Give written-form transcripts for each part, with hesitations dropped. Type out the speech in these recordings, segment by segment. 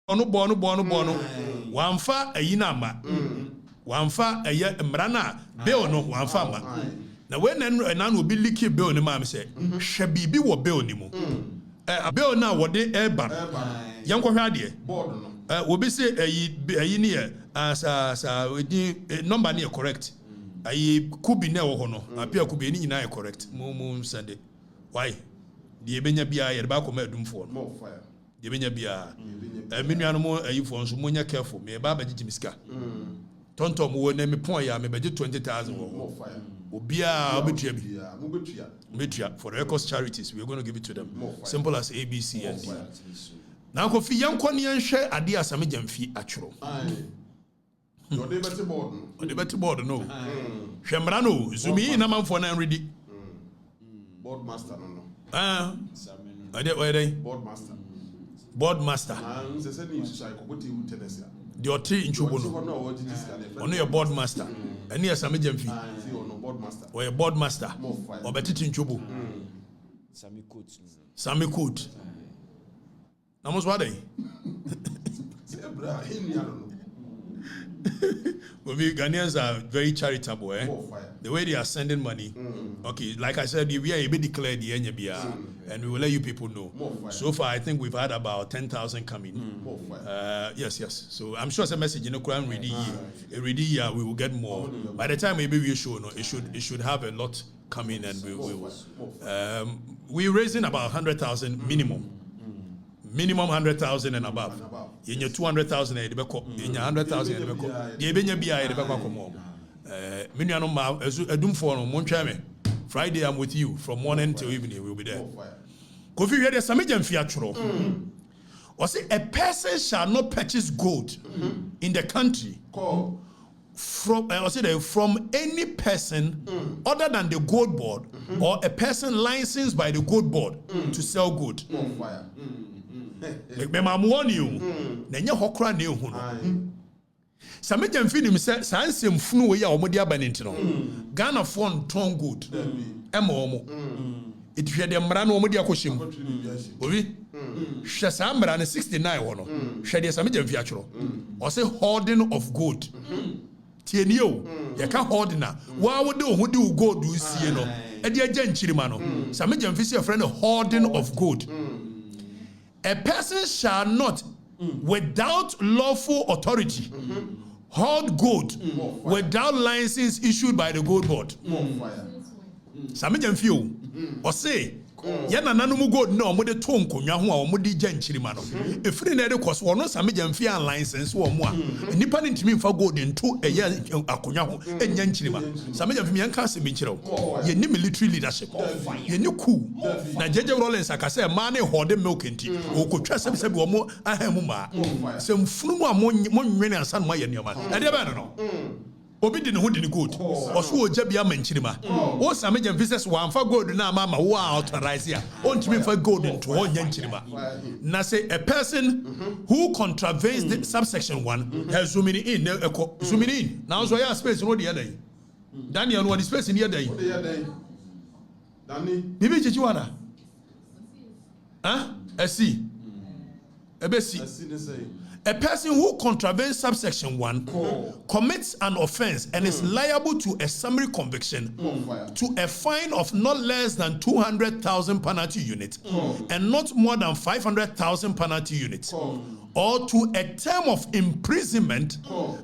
ono bono wamfa ayinama wamfa eye mrana bill no wamfa ma na when na no bi liki bill ni ma me say hwe bibi wo bill ni mu bill na wo de eba yanko hwa de board no we be say ayi ni sa we number ni correct ayi kubi na wo ho no apia kubi ni nyina correct mu send why de benya bia ye ba ko ma adumfo no fire de benya bia menuanu mo ayi fo nso monya careful me ba ba gigi miska tonto mo na me pon ya me be 20,000 wo fire obia obetua bi betua for the Expos charities we are going to give it to them simple as ABC and now ko fi yanko ne nhwe ade Sammy Gyamfi atworo no de beti board no hwemra no zumi na manfo na ready board master no board master se se ni so sai ko boti utenesa the oti nchubo no ono your board master ani ya Sammy Gyamfi board master or your board master obetiti nchubo Sammy coat namos what day zebra him ya no we Ghanaians are very charitable, the way they are sending money. Okay, like I said, we are declared the NBR, and we will let you people know. So far, I think we've had about 10,000 coming. Yes. So I'm sure it's a message in the Quran already. We will get more. By the time maybe we show, it should have a lot coming, and we're raising about 100,000 minimum. Minimum 100,000 and above. In your 200,000 in your 100,000 in the Friday I'm with you from morning till evening. We'll be there. Kofi hear the Sammy Gyamfi atworo. Or say a person shall not purchase gold in the country from any person other than the gold board or a person licensed by the gold board to sell gold. Me mam warn you na nya hokra na ehu no Sammy Gyamfi nim se sansem funu we ya omodi abanenti no Ghana fon ton good ema omo etihwe de mra na omodi akohyem obi hwe sa mra na 69 ho no hwe de Sammy Gyamfi atworo o se hoarding of gold tieni o ye ka hoarding na wa wo de ohudi gold usie no e de agya nchirima no Sammy Gyamfi se friend hoarding of gold. A person shall not, without lawful authority, hold gold without license issued by the gold board. Sammy Gyamfi or say, yana nanumu gold no mo de to nkonwa ho a mo de gya nchirima no efiri na de koso wono Sammy Gyamfi an license wo mo a nipa ne ntimi mfa gold into eye akonwa ho enya nchirima Sammy Gyamfi me nka se me nchirem ye ni military leadership ye ni cool na jeje Rollins akase ma ne horde milk enti okotwa sebi wo mo ahamu ma se mfunu mu a mo nwene ansan mo ye nioma na de ba no obi di ne ho di ne gold oso oja bia manchirima o Sammy Gyamfi says wa amfa gold na ama wo authorize ya ontimi mfa gold into o nya nchirima na say a person who contravenes the subsection 1 has zooming in now so ya space no the other Daniel no the space in the other Dani bibi chichi wana asi a person who contravenes subsection 1 commits an offense and is liable to a summary conviction, to a fine of not less than 200,000 penalty units and not more than 500,000 penalty units, or to a term of imprisonment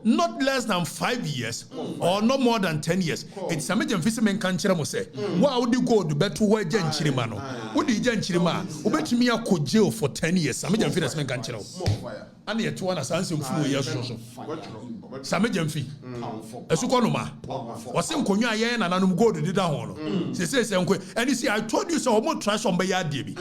not less than 5 years or no more than 10 years. It's Sammy Gyamfi men kan kire mo say, "Wa would go to betu wa gya nchirima no. Wo di gya nchirima, obetumi akọ jail for 10 years." Sammy Gyamfi men kan kire wo. And yet one as mfu ye so Sammy Gyamfi esuko no ma o se nkonwa ye na nanum gold dida ho no se nko and you see I told you so omo trash on be ya de bi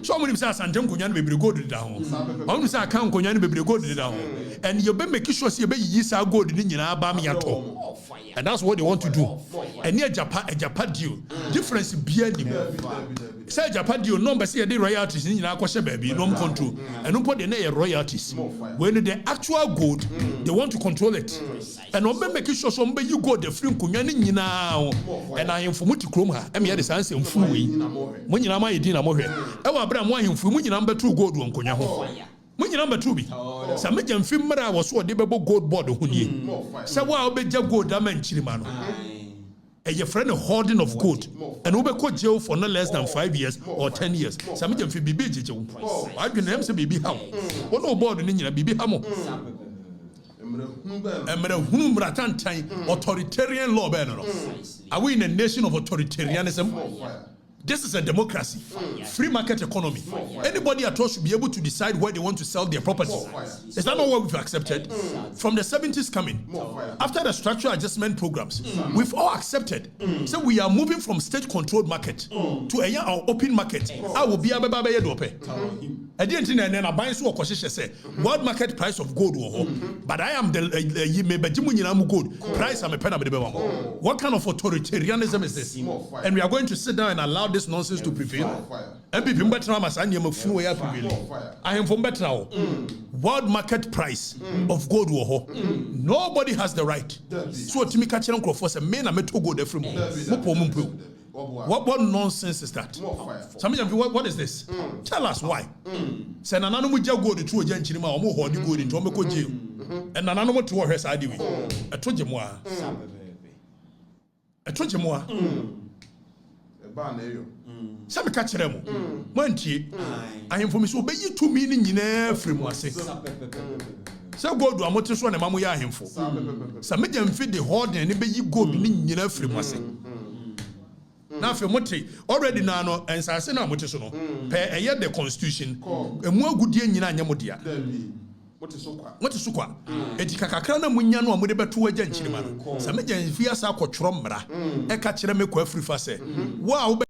so omo nim say asante nkonwa no bebre gold dida ho omo say aka nkonwa no bebre gold dida ho and you be make sure say you be yi sa gold ni nyina ba me yato and that's what they want to do and near Japan deal difference bia ni say Japan deal number say the royalties ni nyina akọ baby no control and no put the royalties when the actual gold they want to control it and on make sure some you go the free nkonwa ni nyina and I am for muti krom ha em ye the sense mfu we mo nyina ma yedi na mo hwe e wa bra mo ahemfu mo nyina mbetu gold won nkonwa ho Munyi number 2 bi. Sammy Gyamfi mra wo so de bebo gold board ho nie. Se wa obeja gold amanchirima no. A friend hoarding of gold and we go jail for no less than 5 years or 10 years. Sammy Gyamfi bibi jeje. I can name say bibi how. What no board ni nyina bibi hamo. Emre hunu mratantan authoritarian law be no. Are we in a nation of authoritarianism? This is a democracy, free market economy. Anybody at all should be able to decide where they want to sell their property. Is that not what we've accepted? From the 70s coming, after the structural adjustment programs, we've all accepted. So we are moving from state-controlled market to our open market. I will be a baby. I didn't think that I buy so say world market price of gold, but I am the gold price. I'm a pen. What kind of authoritarianism is this? And we are going to sit down and allow this nonsense to prevail. MPP better mas anya mafunu ya prevail. I am from better now. World market price of gold wo. Nobody has the right. So timi ka kire nkrofo say me na meto gold afri mo. What nonsense is that? Sammy Gyamfi, what is this? Tell us why. Say nanano mu ja gold to oja nchirima o mo hoard gold into o meko jail. And nanano mo to hwesa ade wi. Etoje mo a. Etoje mo a. Sammy ka kire mo. Mantie. Ahemfo mi so obeyi to me ni nyina afri mo ase. So gold do amote so na mamu ya ahemfo. Sammy Gyamfi the hoard and be yi gold ni nyina afri mo ase. Now for mote already now no ensase na mote so no pe eye the constitution emu agudie nyina anya modea mote so kwa eti kakakra na munya no amode beto agya nchirima no Sammy Gyamfi asa akotworo mmra e ka kire me kwa Afrifa se wa